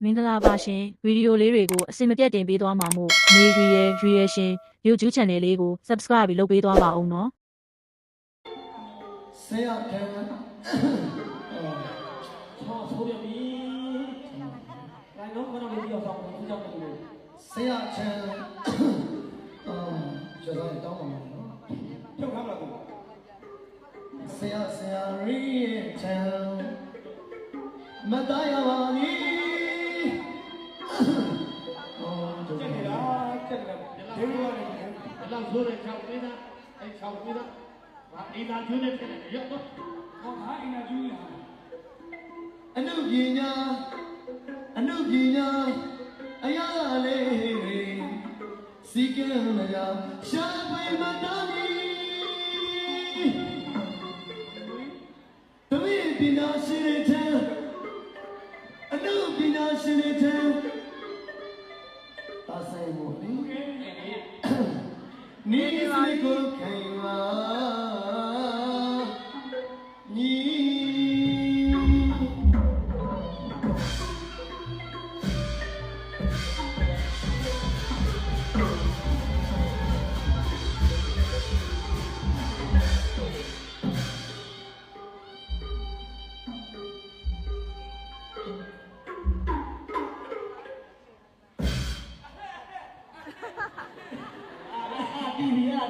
မင်္ဂလာပါရှင်ဗီဒီယိုလေးတွေကိုအစင်မပြတ်တင်ပေးသွားမှာမို့နေရွေရရှင် YouTube Channel လေးကို Subscribe ပြီးလုပ်ပေးသွားပါအောင်နော်ဆရာထဲမှာဆောင်းဆိုရပြီ။ဒါတော့ကတော့လေးပြောဆောင်ဘူးကြောက်တယ်လို့ဆရာချမ်းကျွန်တော်တောင်းပါမယ်နော်ဖြုတ်ထားပါလားဆရာရီချမ်းမတရားပါလိကျက်နေတာဒီလိုရတယ်လောက်ဆိုတဲ့ချောက်ပေးတာအဲချောက်ပေးတာဘာအိမ်သာကျွေးနေဖြစ်တယ်ရောက်တော့ဟောဟာအိမ်သာကျွေးရအနုပညာအရာလေးစီကံမရရှာဖွေမနာမီသမီးပညာရှင်တွေထံအနုပညာရှင်တွေထံသာဆိုင်မို့နိနေစီကိုခိုင်ပါညီ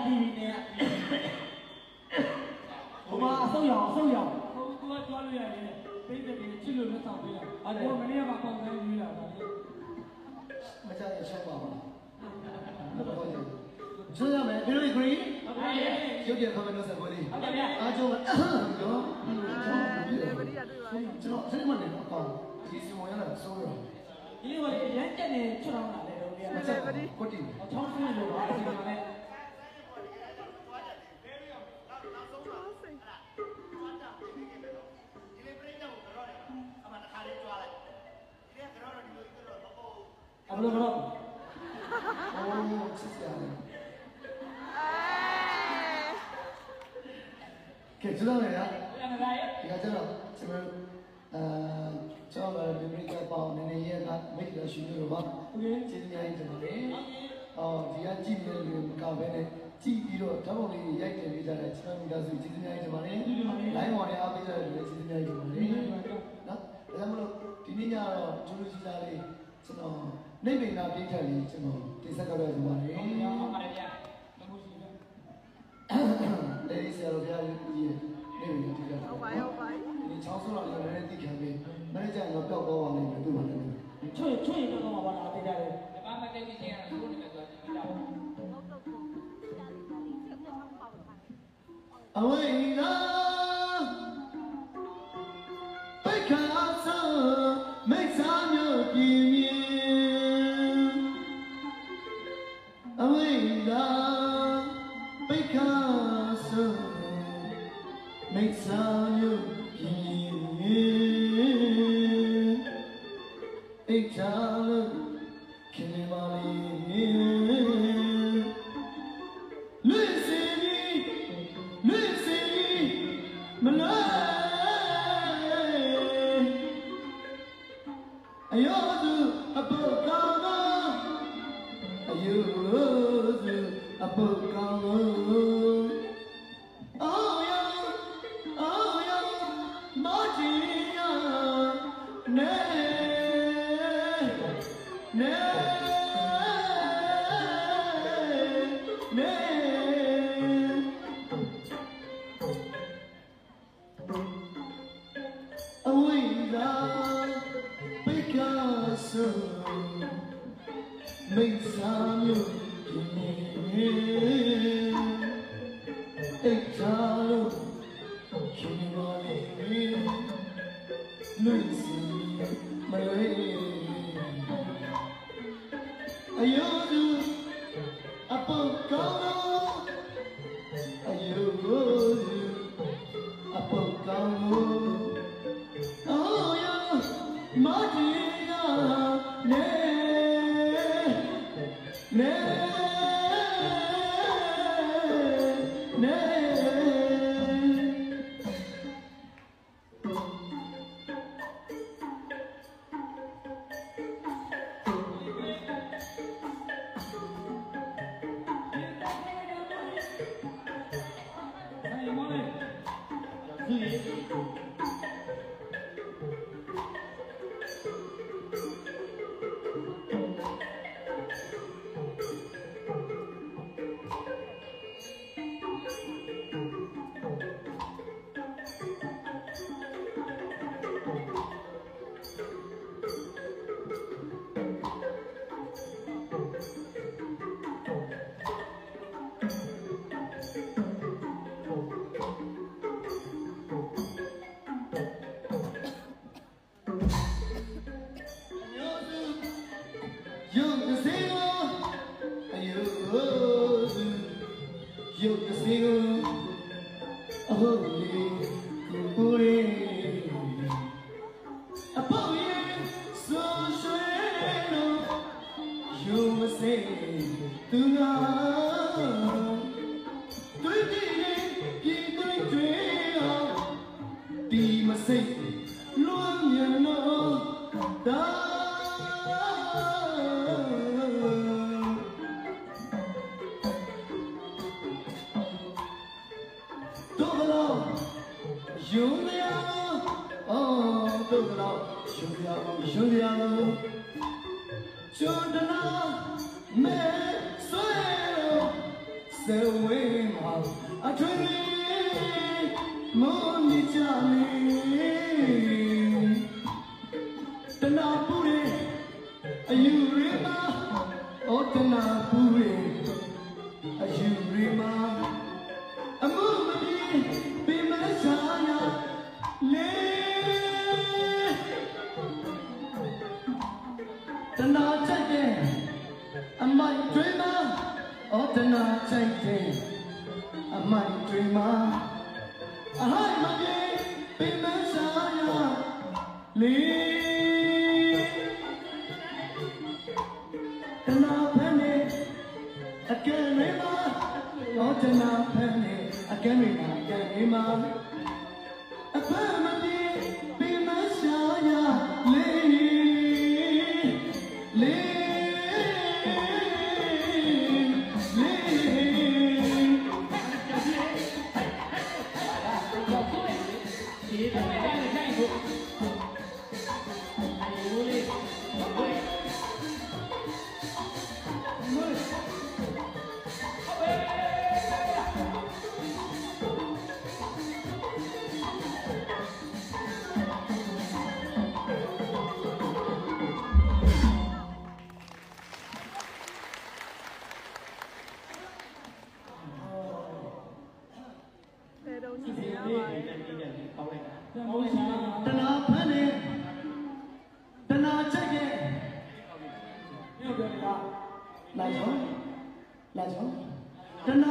တီဗီနဲ့ဟိုမှာအဆုတ်ရအောင်ဟိုသူကကြွားလို့ရတယ်ပေးတယ်ချစ်လို့လက်ဆောင်ပေးတာဟိုမနေ့ကမှပေါင်တိုင်းယူလာတာလေမကြရရှောက်ပါဘူးကျွန်တော်မယ်ဘယ်လို agree ရုပ်ရခေါ်မယ်လို့ဆက်ပေါ်လေးအားကျုံတော့ကျွန်တော်စိတ်မနေတော့ကောင်းဒီစီဝင်ရတာစိုးရောဒီလိုရမ်းတက်နေချွတ်အောင်လာတယ်လို့ပြောတယ်ကိုတီချောင်းဆင်းလို့ပါဒီမှာလည်းအဘလို့ကတော့အိုးချစ်စရာလေကဲကျွန်တော်လည်းဒီကကျွန်တော်ကျွန်တော်ဒီမိကပေါင်းနေရကမိတ်ရရှိလို့ပါကျေးဇူးများတင်ပါတယ်ဒီကကြည့်နေလို့မကောက်ပဲနဲ့ကြည့်ပြီးတော့ဓာတ်ပုံလေးရိုက်တင်ပေးကြတဲ့ကျွန်တော်မိသားစုကျေးဇူးများတင်ပါတယ်လိုင်းပေါ်နဲ့အားပေးကြတဲ့ကျေးဇူးများတင်ပါတယ်နော်ဒါကြောင့်မလို့ဒီနေ့ညတော့ကျိုးလူစီသားလေးကျွန်တော်နေပင်နာပြိထက်လေးကျွန်တော်တင်ဆက်ကြရပါမယ်ဟုတ်ပါတယ်ဗျာမဟုတ်ရှိဘူးလေးဆရာတော်ဘုရားကြီးနေပင်နာပြိထက်ဟုတ်ပါဒီချောင်းဆိုတာလည်းလည်းသိခံပြီးမနေ့ကျရင်တော့ပျောက်သွားပါလိမ့်မယ်သူ့ဘာလဲချွတ်တော့မှာပါလားသိကြတယ်ဒီမှာမတိတ်ကြီးချင်းရတယ်လို့နေမယ်ဆိုတော့ဒီတော့အဝိနာပိတ်ခါဆောမိတ်စာမျိုးပြင်းပြင်းအဝိနာပိတ်ခါဆောမိတ်စာမျိုးပြင်းပြင်းအိတ်ချလို့ခင်မလေးလွတ်စီမလားအယောသူအပုတ်ကောင်းသောအယောသူအပုတ်ကောင်းသောအော်ယောမချီယာနေအဝိဒါပိကဆုမိတ်ဆာမျိုးအိတ်ချာလို့ခင်ပါလေလွတ်စီမလွေအယောသူအပုတ်ကောင်းတော့အယောသူအပုတ်ကောင်းတော့အော်ယောမတီယာနေအ သူရဲ့ယုတ်ကစေကိုအယုတ်ယုတ်ကစေကိုအဟုတ်လေးကိုရေအပေါ်ရဲ့ဆိုရွှေလို့ယုတ်မစေသူကတွေ့ကြည့်ရင်ပြည်တွေ့တွေ့အောင်ဒီမစိတ်လွမ်းမြန်တော့ဒါယုံရအောင်တို့ကတော့ယုံရအောင်ယုံရအောင်ကျွန်းတနာမဲဆွဲစေဝေးမှာအထွေမောနိချာမီတနာပူရေအယူရေမှာဩတနာပူရေအယူရေမှာအမှုမပြေပင်မစားရလေတနာချိုက်တဲ့အမိုက်တွေမှာဩတနာချိုက်တဲ့အမိုက်တွေမှာအဟိုက်မပြေပင်မစားရလေတနာဖက်နေအကယ်တွေမှာဩတနာဖက်နေအကဲမိနာအကဲမိမာအဖမပြေပင်မရှာရလေးလေးဒီတော့လည်းကြိုက်ဖို့အဲဒီလိုလေးဟုတ် ကြည့်စီရပါတယ် တနာဖက်နေတနာချိုက်တဲ့မြို့ပြောတာလာချောတနာ